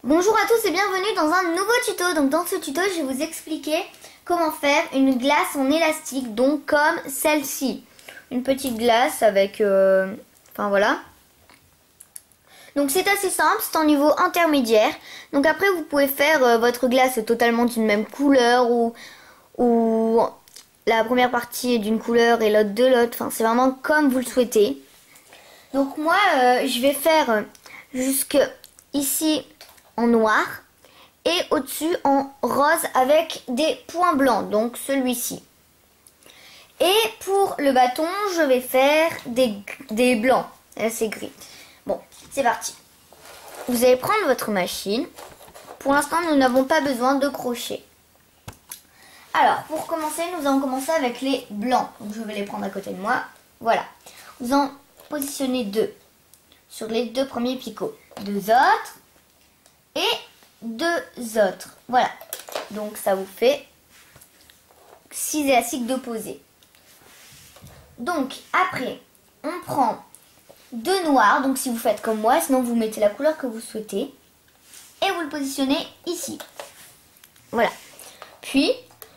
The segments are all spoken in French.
Bonjour à tous et bienvenue dans un nouveau tuto. Donc dans ce tuto, je vais vous expliquer comment faire une glace en élastique, donc comme celle-ci. Une petite glace avec... Enfin voilà. Donc c'est assez simple, c'est en niveau intermédiaire. Donc après vous pouvez faire votre glace totalement d'une même couleur ou la première partie est d'une couleur et l'autre de l'autre. Enfin c'est vraiment comme vous le souhaitez. Donc moi je vais faire jusque ici en noir et au-dessus en rose avec des points blancs, donc celui-ci. Et pour le bâton, je vais faire des blancs. Là, c'est gris. Bon, c'est parti. Vous allez prendre votre machine. Pour l'instant, nous n'avons pas besoin de crochets. Alors, pour commencer, nous allons commencer avec les blancs. Donc, je vais les prendre à côté de moi. Voilà. Vous en positionnez deux sur les deux premiers picots. Deux autres. Et deux autres. Voilà. Donc, ça vous fait 6 élastiques d'opposés. Donc, après, on prend deux noirs. Donc, si vous faites comme moi, sinon vous mettez la couleur que vous souhaitez. Et vous le positionnez ici. Voilà. Puis,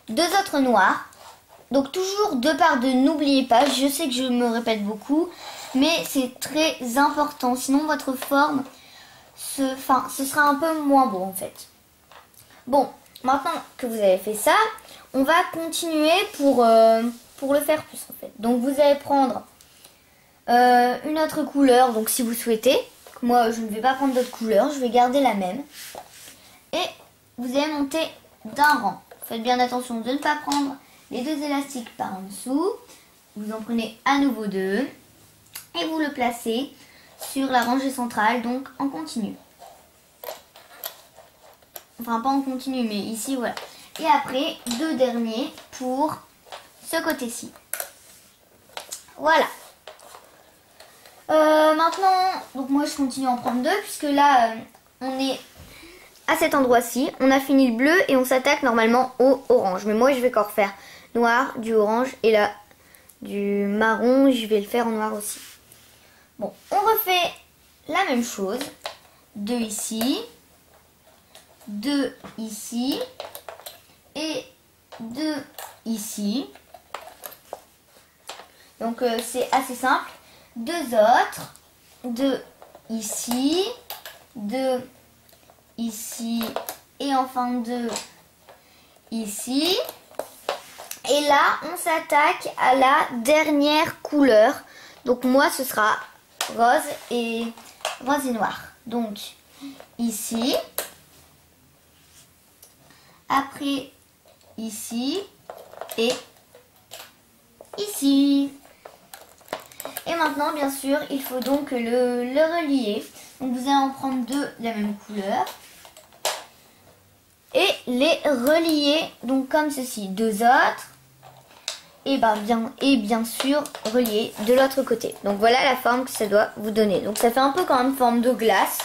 deux autres noirs. Donc, toujours deux par deux. N'oubliez pas, je sais que je me répète beaucoup, mais c'est très important. Sinon, votre forme, ce sera un peu moins beau en fait. Bon, maintenant que vous avez fait ça, on va continuer pour le faire plus en fait. Donc vous allez prendre une autre couleur, donc si vous souhaitez. Moi je ne vais pas prendre d'autres couleurs, je vais garder la même. Et vous allez monter d'un rang. Faites bien attention de ne pas prendre les deux élastiques par en dessous. Vous en prenez à nouveau deux. Et vous le placez sur la rangée centrale, donc en continu. Enfin pas en continu, mais ici voilà. Et après, deux derniers pour ce côté-ci. Voilà. Maintenant, donc moi je continue à en prendre deux, puisque là, on est à cet endroit-ci. On a fini le bleu et on s'attaque normalement au orange. Mais moi je vais encore faire noir, du orange et là, du marron. Je vais le faire en noir aussi. Bon, on refait la même chose. Deux ici. Deux ici. Et deux ici. Donc c'est assez simple. Deux autres. Deux ici. Deux ici. Et enfin deux ici. Et là, on s'attaque à la dernière couleur. Donc moi, ce sera rose et noir. Donc ici. Après ici et ici. Et maintenant, bien sûr, il faut donc le relier. Donc vous allez en prendre deux de la même couleur et les relier donc comme ceci. Deux autres et bien sûr relier de l'autre côté. Donc voilà la forme que ça doit vous donner. Donc ça fait un peu quand même forme de glace.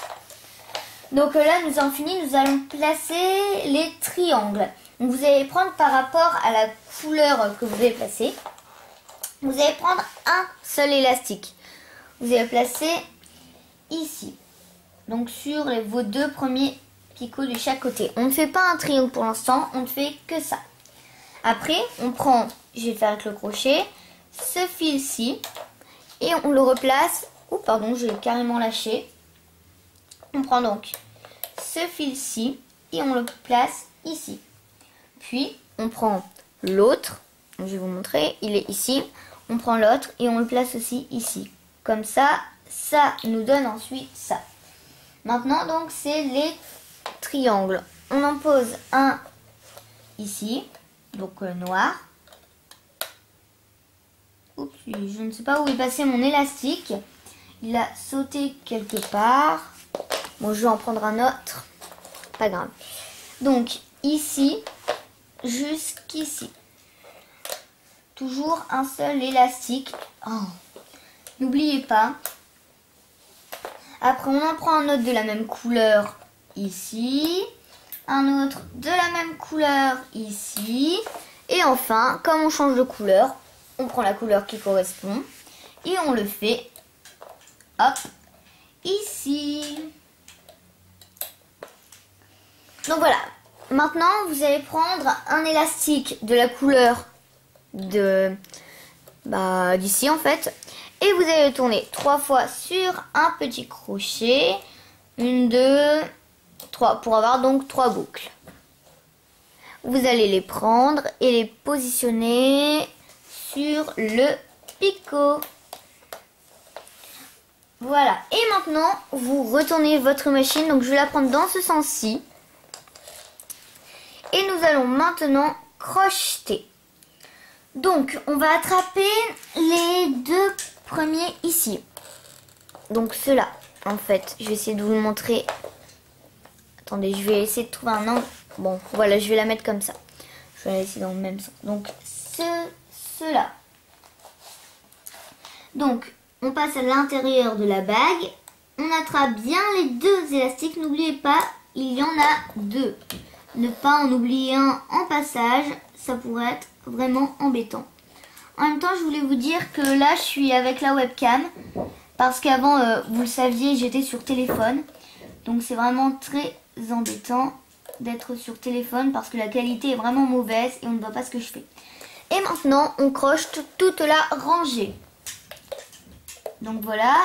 Donc là, nous avons fini, nous allons placer les triangles. Donc vous allez prendre par rapport à la couleur que vous avez placée. Vous allez prendre un seul élastique. Vous allez placer ici. Donc sur vos deux premiers picots de chaque côté. On ne fait pas un triangle pour l'instant, on ne fait que ça. Après, on prend, je vais faire avec le crochet, ce fil-ci. Et on le replace. Oh pardon, j'ai carrément lâché. On prend donc ce fil-ci et on le place ici. Puis on prend l'autre, je vais vous montrer, il est ici. On prend l'autre et on le place aussi ici. Comme ça, ça nous donne ensuite ça. Maintenant donc c'est les triangles. On en pose un ici, donc noir. Oups, je ne sais pas où est passé mon élastique. Il a sauté quelque part. Bon, je vais en prendre un autre. Pas grave. Donc, ici, jusqu'ici. Toujours un seul élastique. Oh. N'oubliez pas. Après, on en prend un autre de la même couleur ici. Un autre de la même couleur ici. Et enfin, comme on change de couleur, on prend la couleur qui correspond. Et on le fait, hop, ici. Donc voilà, maintenant vous allez prendre un élastique de la couleur de d'ici en fait, et vous allez le tourner 3 fois sur un petit crochet, 1, 2, 3, pour avoir donc 3 boucles. Vous allez les prendre et les positionner sur le picot. Voilà, et maintenant vous retournez votre machine, donc je vais la prendre dans ce sens-ci. Et nous allons maintenant crocheter. Donc on va attraper les 2 premiers ici. Donc ceux-là, en fait, je vais essayer de vous le montrer. Attendez, je vais essayer de trouver un angle. Bon, voilà, je vais la mettre comme ça. Je vais la laisser dans le même sens. Donc ceux-là. Donc on passe à l'intérieur de la bague. On attrape bien les 2 élastiques. N'oubliez pas, il y en a 2. Ne pas en oublier un en passage, ça pourrait être vraiment embêtant. En même temps, je voulais vous dire que là, je suis avec la webcam. Parce qu'avant, vous le saviez, j'étais sur téléphone. Donc c'est vraiment très embêtant d'être sur téléphone parce que la qualité est vraiment mauvaise et on ne voit pas ce que je fais. Et maintenant, on crochete toute la rangée. Donc voilà.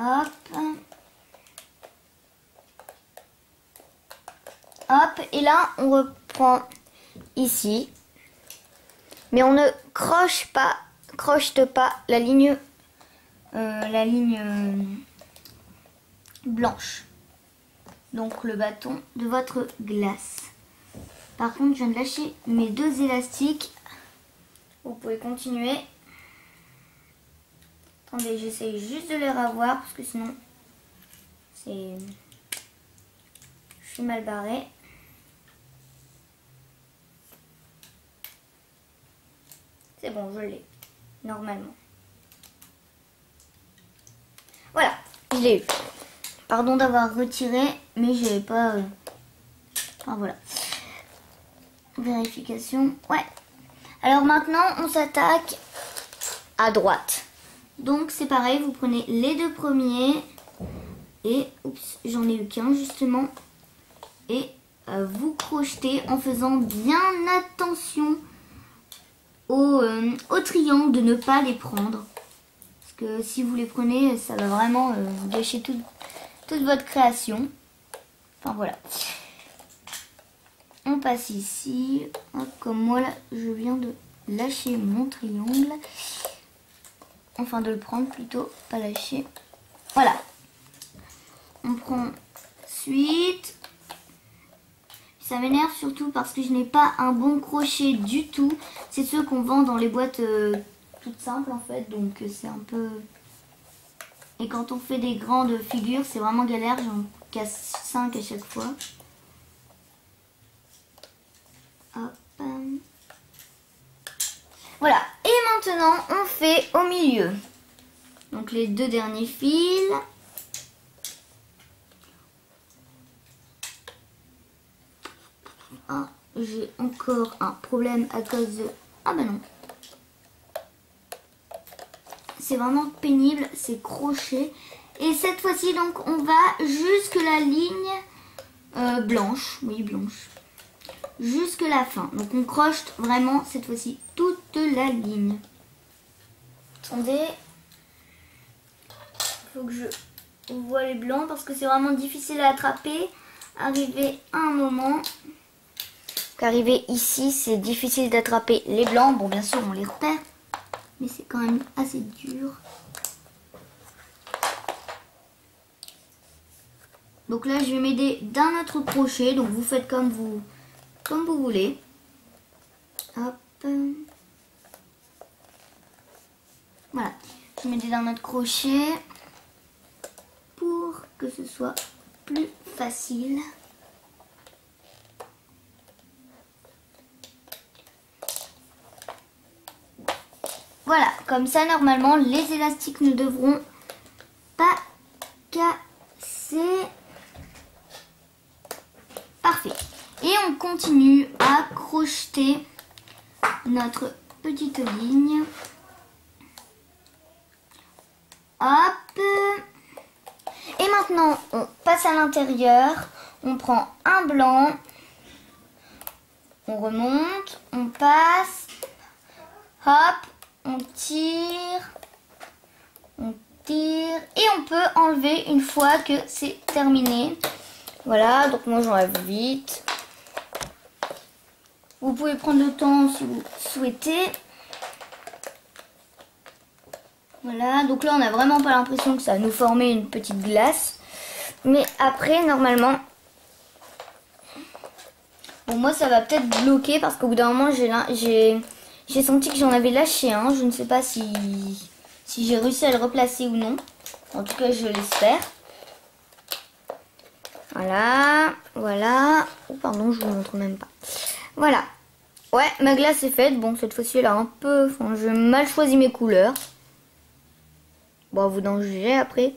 Hop. Hop. Et là, on reprend ici. Mais on ne crochete pas la ligne blanche. Donc le bâton de votre glace. Par contre, je viens de lâcher mes 2 élastiques. Vous pouvez continuer. Attendez, j'essaye juste de les revoir parce que sinon je suis mal barrée. C'est bon, je l'ai, normalement. Voilà, je l'ai eu. Pardon d'avoir retiré, mais j'avais pas... Enfin voilà. Vérification, ouais. Alors maintenant, on s'attaque à droite. Donc c'est pareil, vous prenez les 2 premiers et, oups, j'en ai eu qu'un justement. Et vous crochetez en faisant bien attention au triangle, de ne pas les prendre. Parce que si vous les prenez, ça va vraiment vous gâcher toute votre création. Enfin voilà. On passe ici. Hop, comme moi là, je viens de lâcher mon triangle. Enfin de le prendre plutôt, pas lâcher. Voilà. On prend suite. Ça m'énerve surtout parce que je n'ai pas un bon crochet du tout. C'est ceux qu'on vend dans les boîtes toutes simples en fait. Donc c'est un peu... Et quand on fait des grandes figures, c'est vraiment galère. J'en casse 5 à chaque fois. Hop. Voilà. Et maintenant, on fait au milieu. Donc les 2 derniers fils. Ah, j'ai encore un problème à cause de... Ah bah non. C'est vraiment pénible, ces crochets. Et cette fois-ci, donc, on va jusque la ligne blanche. Oui, blanche. Jusque la fin. Donc, on crochete vraiment, cette fois-ci, toute la ligne. Attendez. Il faut que je voie les blancs parce que c'est vraiment difficile à attraper. Arriver à un moment... Arriver ici, c'est difficile d'attraper les blancs. Bon, bien sûr, on les repère, mais c'est quand même assez dur. Donc là, je vais m'aider d'un autre crochet. Donc vous faites comme vous voulez. Hop. Voilà. Je vais m'aider d'un autre crochet pour que ce soit plus facile. Voilà, comme ça, normalement, les élastiques ne devront pas casser. Parfait. Et on continue à crocheter notre petite ligne. Hop. Et maintenant, on passe à l'intérieur. On prend un blanc. On remonte. On passe. Hop. On tire. On tire. Et on peut enlever une fois que c'est terminé. Voilà. Donc moi, j'enlève vite. Vous pouvez prendre le temps si vous souhaitez. Voilà, donc là on n'a vraiment pas l'impression que ça va nous former une petite glace. Mais après, normalement... Bon, moi ça va peut-être bloquer parce qu'au bout d'un moment j'ai senti que j'en avais lâché un. Je ne sais pas si j'ai réussi à le replacer ou non. En tout cas, je l'espère. Voilà, voilà. Oh pardon, je vous montre même pas. Voilà. Ouais, ma glace est faite. Bon, cette fois-ci, elle a un peu... Enfin, j'ai mal choisi mes couleurs. Bon, vous d'en juger après.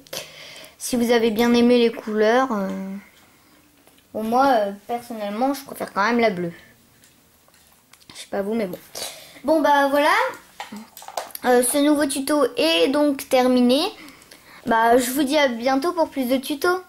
Si vous avez bien aimé les couleurs. Bon, moi, personnellement, je préfère quand même la bleue. Je sais pas vous, mais bon. Bon, bah voilà. Ce nouveau tuto est donc terminé. Bah, je vous dis à bientôt pour plus de tutos.